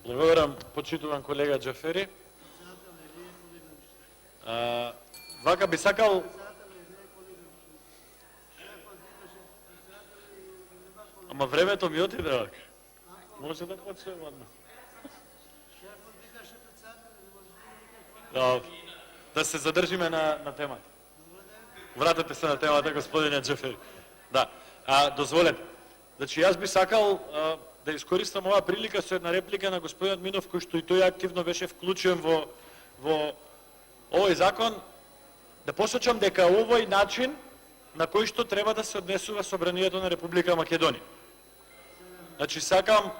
Благодарам, почитуван колега Џафери. Вака би сакал... Ама времето ми отиде, вака. Може да почнем одма. Да се задржиме на темата. Вратете се на темата, господине Џафери. Да. Дозволете. Значи, јас би сакал да искористам оваа прилика со една реплика на господинот Минов, кој што и тој активно беше вклучен во овој закон, да посочам дека овој начин на кој што треба да се однесува Собранието на Република Македонија. Значи, сакам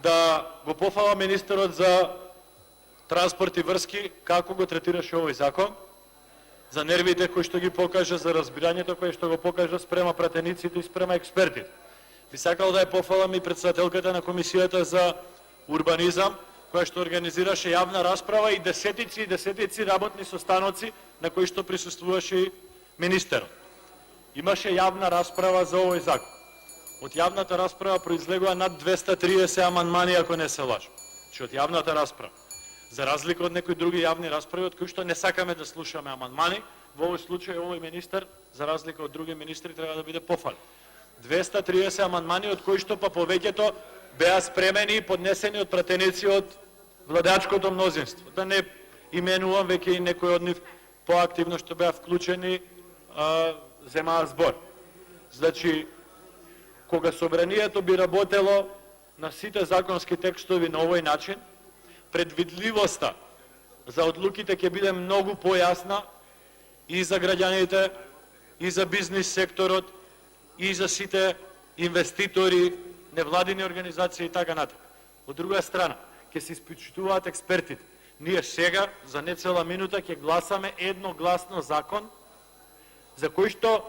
да го пофалам министерот за транспорт и врски, како го третираше овој закон, за нервите кои што ги покажа, за разбирањето кој што го покажа спрема пратениците и спрема експертите. Би сакал да ја пофалам и председателката на Комисијата за урбанизам, која што организираше јавна расправа и десетици работни состаноци на кои што присуствуваше и министерот. Имаше јавна расправа за овој закон. Од јавната расправа произлегува над 230 амандмани, ако не се лажам. Че од јавната расправа. За разлика од некои други јавни расправи, од кои што не сакаме да слушаме амандмани, во овој случај овој министер, за разлика од други министри, треба да биде пофален. 230 амандмани, од кои што па повеќето беа спремени и поднесени од пратеници од владеачкото мнозинство. Да не именувам веќе и некои од нив поактивно што беа вклучени, земаа збор. Значи, кога Собранието би работело на сите законски текстови на овој начин, предвидливоста за одлуките ќе биде многу појасна и за граѓаните, и за бизнис секторот, и за сите инвеститори, невладини организации и така натаму. Од друга страна, ќе се испитуваат експертите. Ние сега, за не цела минута, ќе гласаме едногласно закон, за кој што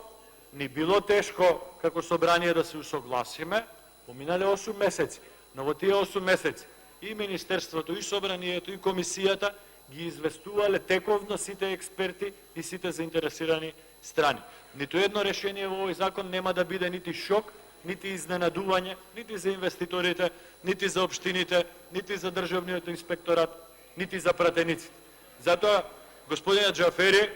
ни било тешко како собрание да се усогласиме, поминале 8 месеци, но во тие 8 месеци и Министерството, и Собранието, и Комисијата ги известувале тековно сите експерти и сите заинтересирани страни. Ниту едно решение во овој закон нема да биде нити шок, нити изненадување, нити за инвеститорите, нити за општините, нити за државниот инспекторат, нити за пратениците. Затоа, господине Џафери,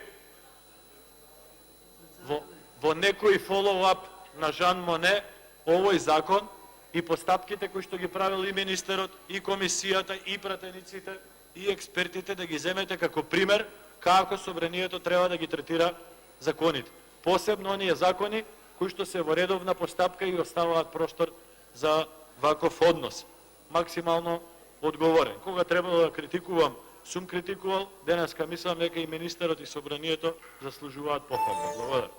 во некој фоллоуап на Жан Моне, овој закон и постапките кои што ги правил и министерот, и комисијата, и пратениците, и експертите да ги земете како пример како Собранието треба да ги третира законите. Посебно оние закони кои што се во редовна постапка и оставаат простор за ваков однос. Максимално одговорен. Кога требало да критикувам, сум критикувал, денеска мислам дека и министерот и Собранието заслужуваат похвала. Благодарам.